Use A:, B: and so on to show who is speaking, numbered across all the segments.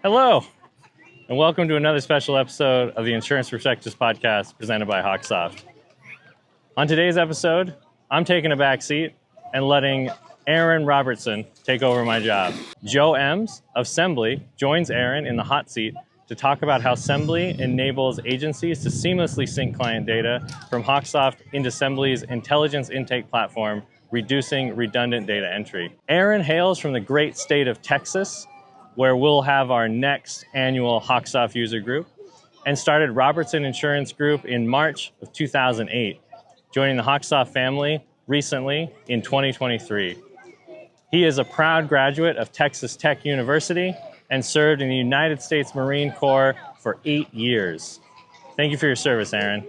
A: Hello, and welcome to another special episode of the Insurance Perspectives podcast presented by HawkSoft. On today's episode, I'm taking a back seat and letting Aron Robertson take over my job. Joe Ems of Sembley joins Aron in the hot seat to talk about how Sembley enables agencies to seamlessly sync client data from HawkSoft into Sembley's intelligence intake platform, reducing redundant data entry. Aron hails from the great state of Texas, where we'll have our next annual HawkSoft user group, and started Robertson Insurance Group in March of 2008, joining the HawkSoft family recently in 2023. He is a proud graduate of Texas Tech University and served in the United States Marine Corps for 8 years. Thank you for your service, Aron.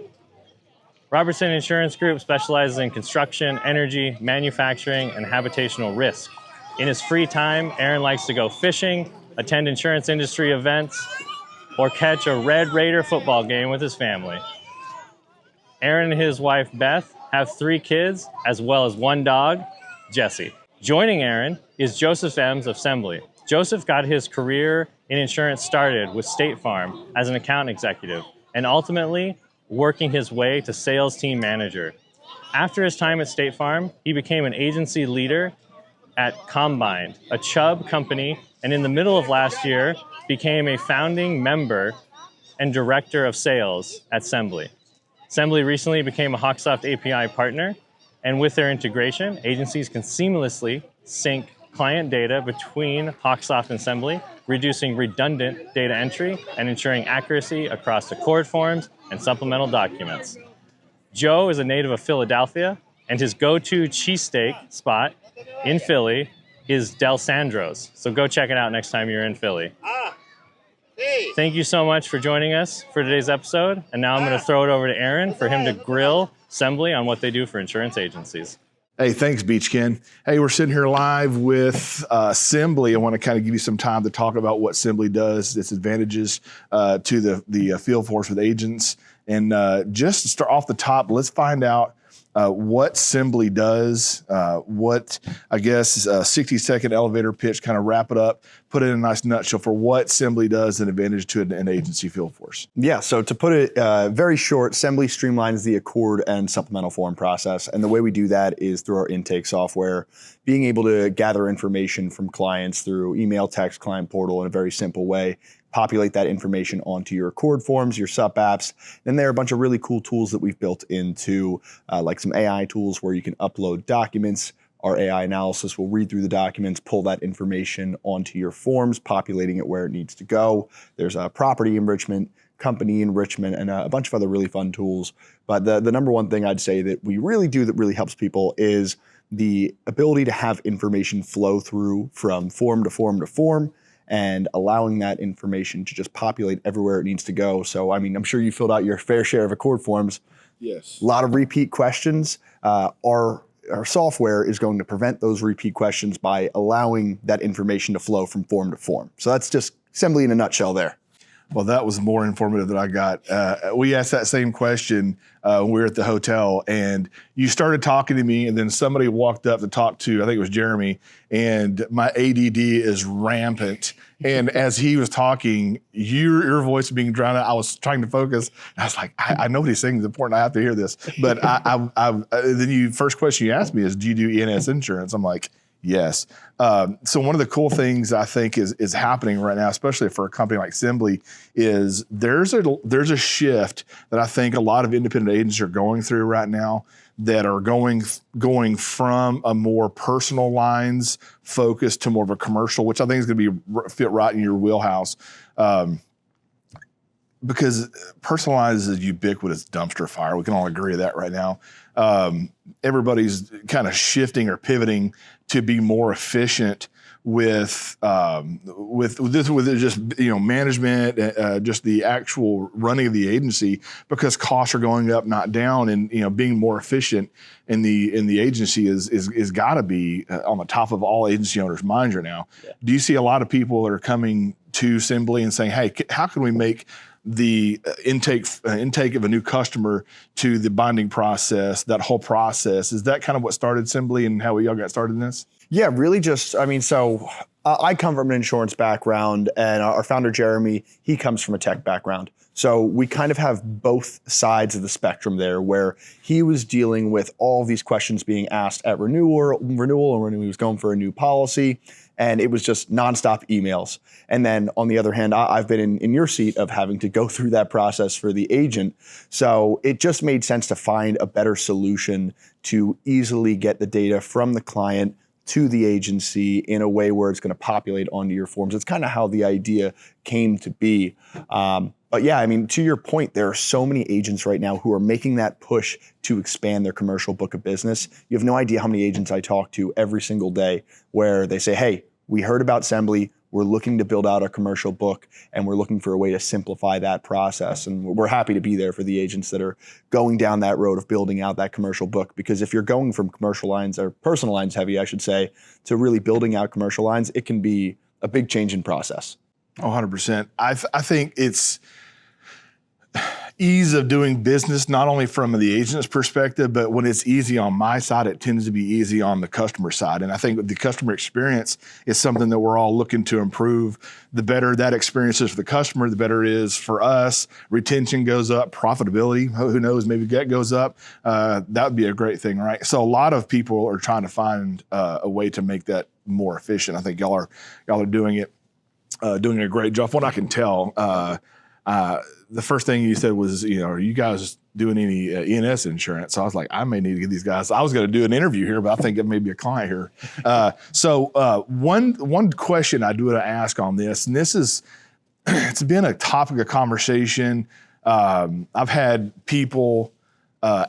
A: Robertson Insurance Group specializes in construction, energy, manufacturing, and habitational risk. In his free time, Aron likes to go fishing, attend insurance industry events, or catch a Red Raider football game with his family. Aron and his wife, Beth, have 3 kids, as well as 1 dog, Jesse. Joining Aron is Joseph Ems of Sembley. Joseph got his career in insurance started with State Farm as an account executive, and ultimately working his way to sales team manager. After his time at State Farm, he became an agency leader at Combined, a Chubb company, and in the middle of last year, became a founding member and director of sales at Sembley. Sembley recently became a HawkSoft API partner, and with their integration, agencies can seamlessly sync client data between HawkSoft and Sembley, reducing redundant data entry and ensuring accuracy across Accord forms and supplemental documents. Joe is a native of Philadelphia, and his go-to cheesesteak spot in Philly is Del Sandro's. So go check it out next time you're in Philly. Thank you so much for joining us for today's episode. And now I'm going to throw it over to Aron for him to grill Sembley on what they do for insurance agencies.
B: Hey, thanks, Beach Ken. Hey, we're sitting here live with Sembley. I want to kind of give you some time to talk about what Sembley does, its advantages to the field force with agents. And just to start off the top, let's find out what Sembley does, what, I guess, a 60-second elevator pitch, kind of wrap it up, put it in a nice nutshell for what Sembley does and advantage to an agency field force.
C: Yeah, so to put it very short, Sembley streamlines the Accord and supplemental form process. And the way we do that is through our intake software, being able to gather information from clients through email, text, client portal in a very simple way, populate that information onto your Accord forms, your SUP apps. Then there are a bunch of really cool tools that we've built into like some AI tools where you can upload documents. Our AI analysis will read through the documents, pull that information onto your forms, populating it where it needs to go. There's a property enrichment, company enrichment, and a bunch of other really fun tools. But the number one thing I'd say that we really do that really helps people is the ability to have information flow through from form to form to form, and allowing that information to just populate everywhere it needs to go. So, I mean, I'm sure you filled out your fair share of Accord forms.
B: Yes.
C: A lot of repeat questions. Our software is going to prevent those repeat questions by allowing that information to flow from form to form. So that's just Sembley in a nutshell there.
B: Well, that was more informative than I got. We asked that same question when we were at the hotel, and you started talking to me, and then somebody walked up to talk to, I think it was Jeremy, and my ADD is rampant. And as he was talking, your voice being drowned out, I was trying to focus. I was like, I know what he's saying is important. I have to hear this. But then first question you asked me is, do you do E&S insurance? I'm like, yes. So one of the cool things I think is happening right now, especially for a company like Sembley, is there's a shift that I think a lot of independent agents are going through right now, that are going from a more personal lines focus to more of a commercial, which I think is going to fit right in your wheelhouse. Because personalized is a ubiquitous dumpster fire. We can all agree to that right now. Everybody's kind of shifting or pivoting to be more efficient with just management, just the actual running of the agency, because costs are going up, not down, and being more efficient in the agency is got to be on the top of all agency owners' minds right now. Yeah. Do you see a lot of people that are coming to Sembley and saying, "Hey, how can we make the intake of a new customer to the binding process, that whole process?" Is that kind of what started Sembley and how y'all got started in this?
C: Yeah, really just, so I come from an insurance background, and our founder, Jeremy, he comes from a tech background. So we kind of have both sides of the spectrum there, where he was dealing with all these questions being asked at renewal, and when he was going for a new policy, and it was just nonstop emails. And then on the other hand, I've been in your seat of having to go through that process for the agent. So it just made sense to find a better solution to easily get the data from the client to the agency in a way where it's going to populate onto your forms. It's kind of how the idea came to be. But yeah, I mean, to your point, there are so many agents right now who are making that push to expand their commercial book of business. You have no idea how many agents I talk to every single day where they say, hey, we heard about Sembley. We're looking to build out a commercial book, and we're looking for a way to simplify that process. And we're happy to be there for the agents that are going down that road of building out that commercial book. Because if you're going from commercial lines, or personal lines heavy, I should say, to really building out commercial lines, it can be a big change in process.
B: Oh, 100%. I think it's ease of doing business, not only from the agent's perspective, but when it's easy on my side, it tends to be easy on the customer side. And I think the customer experience is something that we're all looking to improve. The better that experience is for the customer, the better it is for us. Retention goes up, profitability, who knows, maybe that goes up. That would be a great thing, right? So a lot of people are trying to find a way to make that more efficient. I think y'all are doing it, doing a great job. From what I can tell, the first thing you said was, are you guys doing any E&S insurance? So I was like, I may need to get these guys. I was going to do an interview here, but I think it may be a client here. So one question I do want to ask on this, and this is, it's been a topic of conversation. I've had people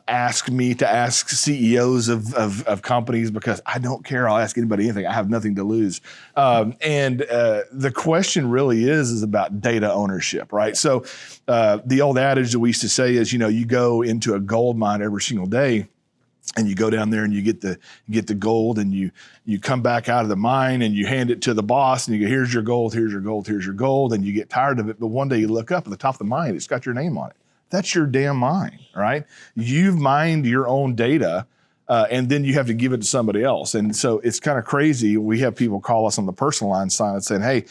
B: ask me to ask CEOs of companies because I don't care. I'll ask anybody anything. I have nothing to lose. And the question really is about data ownership, right? So the old adage that we used to say is, you go into a gold mine every single day, and you go down there and you get the gold, and you come back out of the mine and you hand it to the boss and you go, here's your gold, here's your gold, here's your gold. And you get tired of it. But one day you look up at the top of the mine, it's got your name on it. That's your damn mine, right? You've mined your own data, and then you have to give it to somebody else. And so it's kind of crazy. We have people call us on the personal line side saying, hey,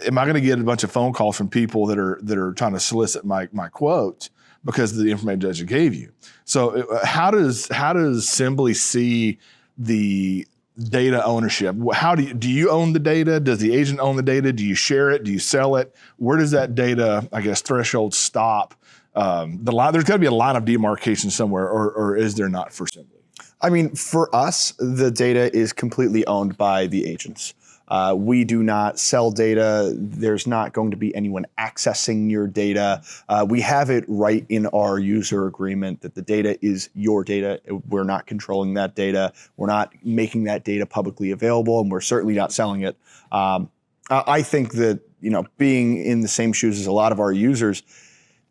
B: am I going to get a bunch of phone calls from people that are trying to solicit my quote because of the information that you gave you? So how does Sembley see the data ownership? How do you own the data? Does the agent own the data? Do you share it? Do you sell it? Where does that data, threshold stop? There's got to be a line of demarcation somewhere, or is there not for Sembley?
C: I mean, for us, the data is completely owned by the agents. We do not sell data. There's not going to be anyone accessing your data. We have it right in our user agreement that the data is your data. We're not controlling that data. We're not making that data publicly available, and we're certainly not selling it. I think that, being in the same shoes as a lot of our users,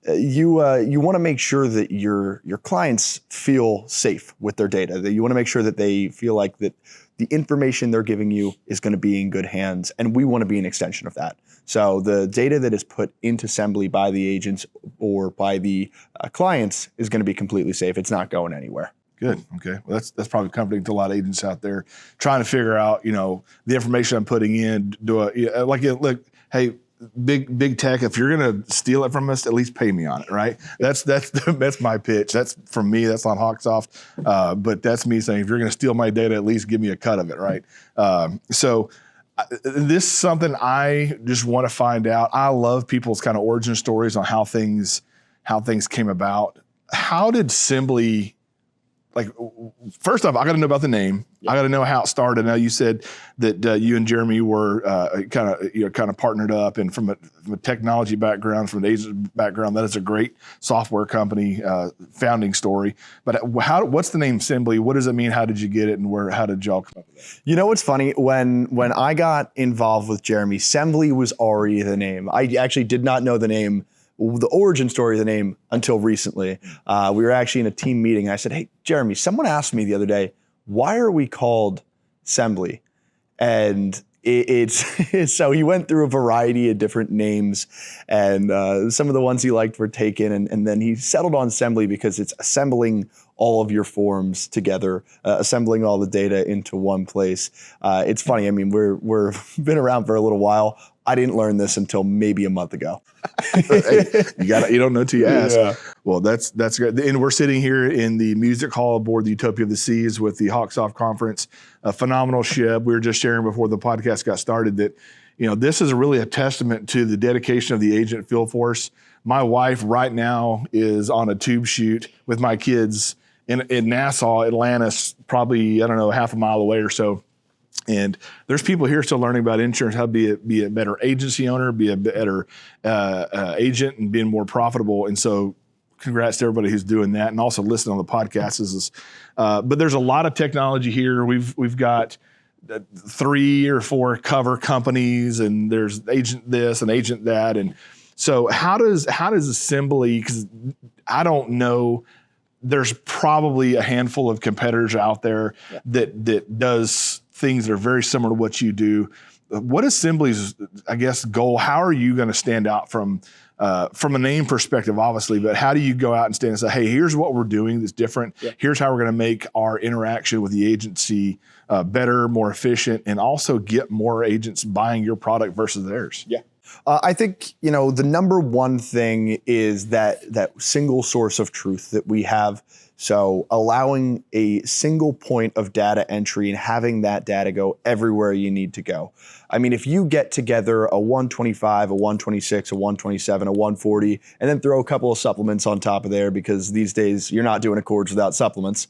C: you want to make sure that your clients feel safe with their data. That you want to make sure that they feel like that the information they're giving you is going to be in good hands, and we want to be an extension of that. So the data that is put into Sembley by the agents or by the clients is going to be completely safe. It's not going anywhere.
B: Good. Okay. Well, that's probably comforting to a lot of agents out there trying to figure out, the information I'm putting in. Hey, big tech, if you're going to steal it from us, at least pay me on it, right? That's my pitch. That's from me. That's on HawkSoft. But that's me saying, if you're going to steal my data, at least give me a cut of it, right? So this is something I just want to find out. I love people's kind of origin stories on how things came about. How did Sembley, first off, I got to know about the name. Yeah. I got to know how it started. Now, you said that you and Jeremy were kind of partnered up, and from a technology background, from an agent background, that is a great software company founding story. But what's the name Sembley? What does it mean? How did you get it, and how did y'all come up with that?
C: What's funny? When I got involved with Jeremy, Sembley was already the name. I actually did not know the name, the origin story of the name, until recently. We were actually in a team meeting, and I said, hey, Jeremy, someone asked me the other day, why are we called Sembley? And it's so he went through a variety of different names, and some of the ones he liked were taken, and then he settled on Sembley because it's assembling all of your forms together, assembling all the data into one place. It's funny. I mean, we're been around for a little while. I didn't learn this until maybe a month ago.
B: Hey, you don't know till you ask.
C: Yeah.
B: Well, that's great. And we're sitting here in the music hall aboard the Utopia of the Seas with the HawkSoft conference. A phenomenal ship. We were just sharing before the podcast got started that, this is really a testament to the dedication of the agent field force. My wife right now is on a tube shoot with my kids in Nassau, Atlantis, probably, I don't know, half a mile away or so. And there's people here still learning about insurance, how to be a better agency owner, be a better agent, and being more profitable. And so congrats to everybody who's doing that, and also listening on the podcast. But there's a lot of technology here. We've got 3 or 4 cover companies, and there's agent this and agent that. And so how does Sembley, because I don't know, there's probably a handful of competitors out there that does things that are very similar to what you do. What is Sembley's, I guess, goal? How are you going to stand out from a name perspective, obviously, but how do you go out and stand and say, hey, here's what we're doing that's different. Yeah. Here's how we're going to make our interaction with the agency better, more efficient, and also get more agents buying your product versus theirs?
C: Yeah. I think, the number one thing is that single source of truth that we have. So allowing a single point of data entry and having that data go everywhere you need to go. I mean, if you get together a 125, a 126, a 127, a 140, and then throw a couple of supplements on top of there, because these days you're not doing accords without supplements,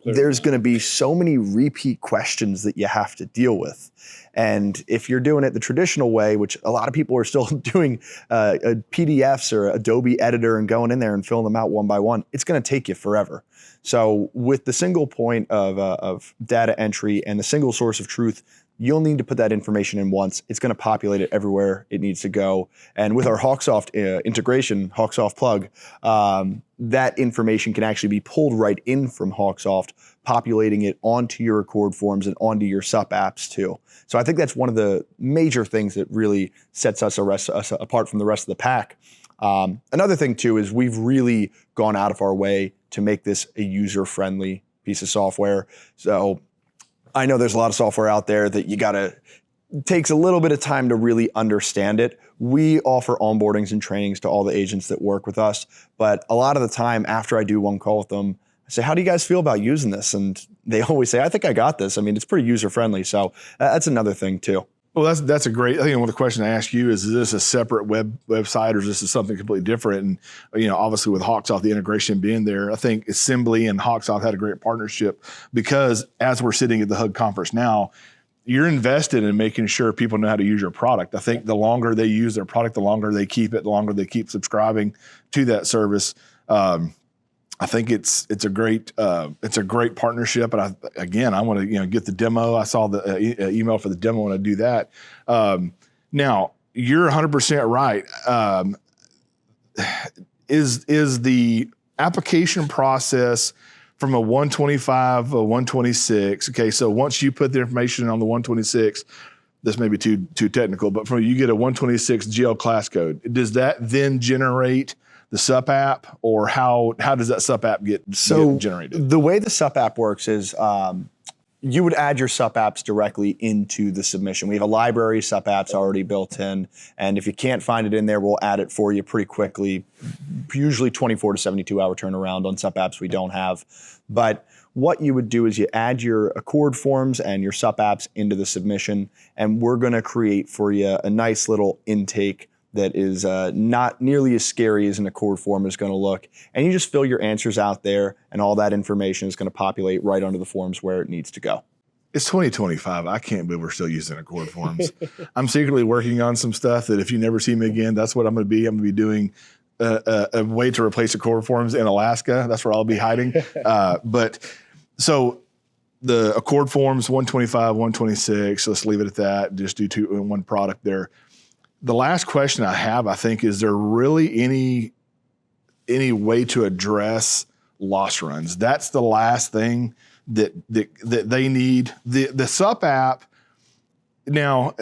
C: there's going to be so many repeat questions that you have to deal with. And if you're doing it the traditional way, which a lot of people are still doing PDFs or Adobe Editor and going in there and filling them out one by one, it's going to take you forever. So with the single point of data entry and the single source of truth, you'll need to put that information in once. It's going to populate it everywhere it needs to go. And with our HawkSoft integration, HawkSoft plug, that information can actually be pulled right in from HawkSoft, populating it onto your Accord forms and onto your SUP apps too. So I think that's one of the major things that really sets us apart from the rest of the pack. Another thing too is we've really gone out of our way to make this a user-friendly piece of software. So I know there's a lot of software out there that takes a little bit of time to really understand it. We offer onboardings and trainings to all the agents that work with us, but a lot of the time after I do one call with them, I say, how do you guys feel about using this? And they always say, I think I got this. I mean, it's pretty user-friendly. So that's another thing too.
B: Well, that's a great, I think one of the questions I ask you is this a separate website, or is this something completely different? And, obviously with HawkSoft, the integration being there, I think Sembley and HawkSoft had a great partnership, because as we're sitting at the HUD conference now, you're invested in making sure people know how to use your product. I think the longer they use their product, the longer they keep it, the longer they keep subscribing to that service. I think it's a great partnership, and I want to get the demo. I saw the email for the demo when I do that. Now you're 100% right. Is the application process from a 125, a 126? Okay, so once you put the information on the 126, this may be too technical, but you get a 126 GL class code. Does that then generate the SUP app, or how does that SUP app get generated?
C: The way the SUP app works is you would add your SUP apps directly into the submission. We have a library of SUP apps already built in, and if you can't find it in there, we'll add it for you pretty quickly, usually 24 to 72 hour turnaround on SUP apps we don't have. But what you would do is you add your Accord forms and your SUP apps into the submission, and we're going to create for you a nice little intake that is not nearly as scary as an Accord form is going to look. And you just fill your answers out there, and all that information is going to populate right onto the forms where it needs to go.
B: It's 2025. I can't believe we're still using Accord forms. I'm secretly working on some stuff that if you never see me again, that's what I'm going to be. I'm going to be doing a way to replace Accord forms in Alaska. That's where I'll be hiding. But so the Accord forms, 125, 126, let's leave it at that. Just do 2 in one product there. The last question I have, I think, is there really any way to address loss runs? That's the last thing that they need. The SUP app now,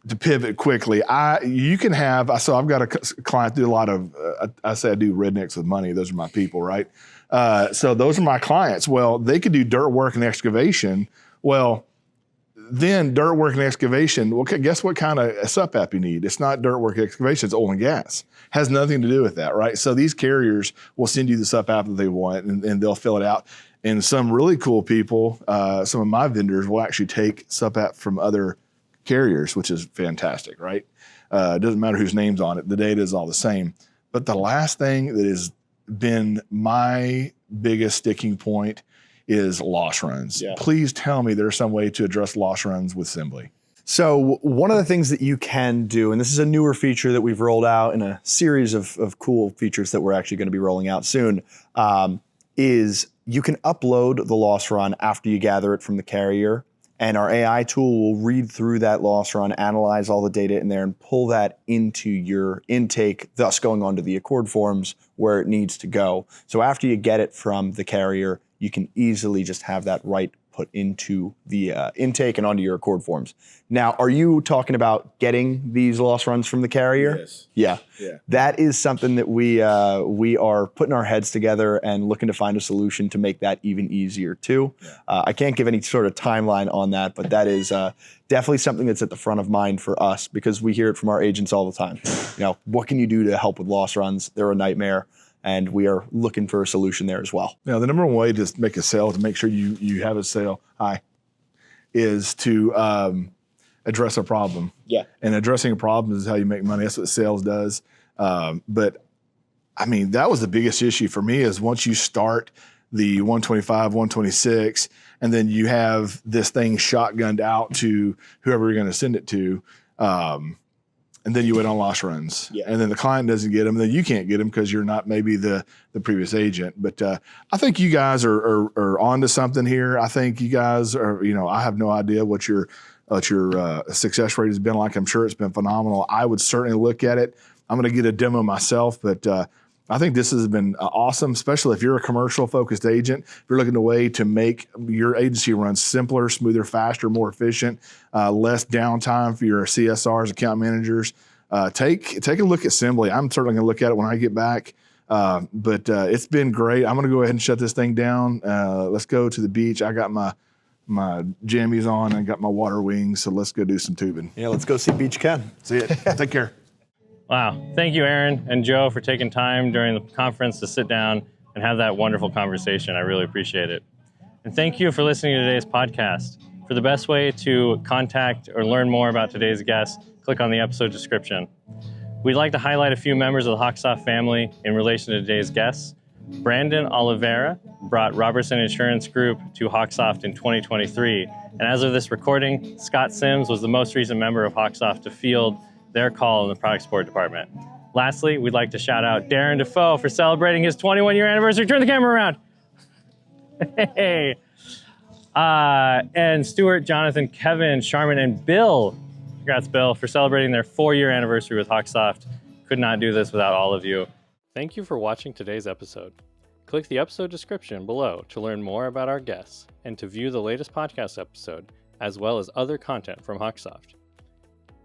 B: to pivot quickly, you can have. So I've got a client do a lot of. I say I do rednecks with money. Those are my people, right? So those are my clients. Well, they could do dirt work and excavation. Well, then dirt work and excavation. Well, guess what kind of SUP app you need? It's not dirt work and excavation. It's oil and gas. Has nothing to do with that, right? So these carriers will send you the SUP app that they want, and they'll fill it out. And some really cool people, some of my vendors will actually take SUP app from other carriers, which is fantastic, right? It doesn't matter whose name's on it. The data is all the same. But the last thing that has been my biggest sticking point is loss runs. Yeah. Please tell me there's some way to address loss runs with Sembley.
C: So one of the things that you can do, and this is a newer feature that we've rolled out in a series of cool features that we're actually going to be rolling out soon, is you can upload the loss run after you gather it from the carrier. And our AI tool will read through that loss run, analyze all the data in there, and pull that into your intake, thus going onto the Accord forms where it needs to go. So after you get it from the carrier, you can easily just have that right put into the intake and onto your Accord forms. Now, are you talking about getting these loss runs from the carrier?
B: Yes.
C: Yeah. That is something that we are putting our heads together and looking to find a solution to make that even easier too. Yeah. I can't give any sort of timeline on that, but that is definitely something that's at the front of mind for us because we hear it from our agents all the time. You know, what can you do to help with loss runs? They're a nightmare. And we are looking for a solution there as well.
B: Now, the number one way to make a sale, to make sure you have a sale, is to address a problem. Yeah. And addressing a problem is how you make money. That's what sales does. But I mean, that was the biggest issue for me is once you start the 125, 126, and then you have this thing shotgunned out to whoever you're going to send it to, and then you wait on loss runs. Yeah. And then the client doesn't get them, then you can't get them because you're not maybe the previous agent. But I think you guys are onto something here. I think you guys are, I have no idea what your success rate has been like. I'm sure it's been phenomenal. I would certainly look at it. I'm going to get a demo myself, but I think this has been awesome, especially if you're a commercial-focused agent. If you're looking at a way to make your agency run simpler, smoother, faster, more efficient, less downtime for your CSRs, account managers, take a look at Sembley. I'm certainly going to look at it when I get back. But it's been great. I'm going to go ahead and shut this thing down. Let's go to the beach. I got my jammies on and got my water wings, so let's go do some tubing.
C: Yeah, let's go see Beach Ken.
B: See it. Take care.
A: Wow. Thank you, Aron and Joe, for taking time during the conference to sit down and have that wonderful conversation. I really appreciate it. And thank you for listening to today's podcast. For the best way to contact or learn more about today's guest, click on the episode description. We'd like to highlight a few members of the HawkSoft family in relation to today's guests. Brandon Oliveira brought Robertson Insurance Group to HawkSoft in 2023. And as of this recording, Scott Sims was the most recent member of HawkSoft to field their call in the product support department. Lastly, we'd like to shout out Darren Defoe for celebrating his 21-year anniversary. Turn the camera around. Hey. And Stuart, Jonathan, Kevin, Sharman, and Bill. Congrats, Bill, for celebrating their 4-year anniversary with HawkSoft. Could not do this without all of you. Thank you for watching today's episode. Click the episode description below to learn more about our guests and to view the latest podcast episode, as well as other content from HawkSoft.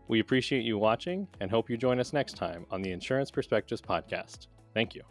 A: We appreciate you watching and hope you join us next time on the Insurance Perspectives podcast. Thank you.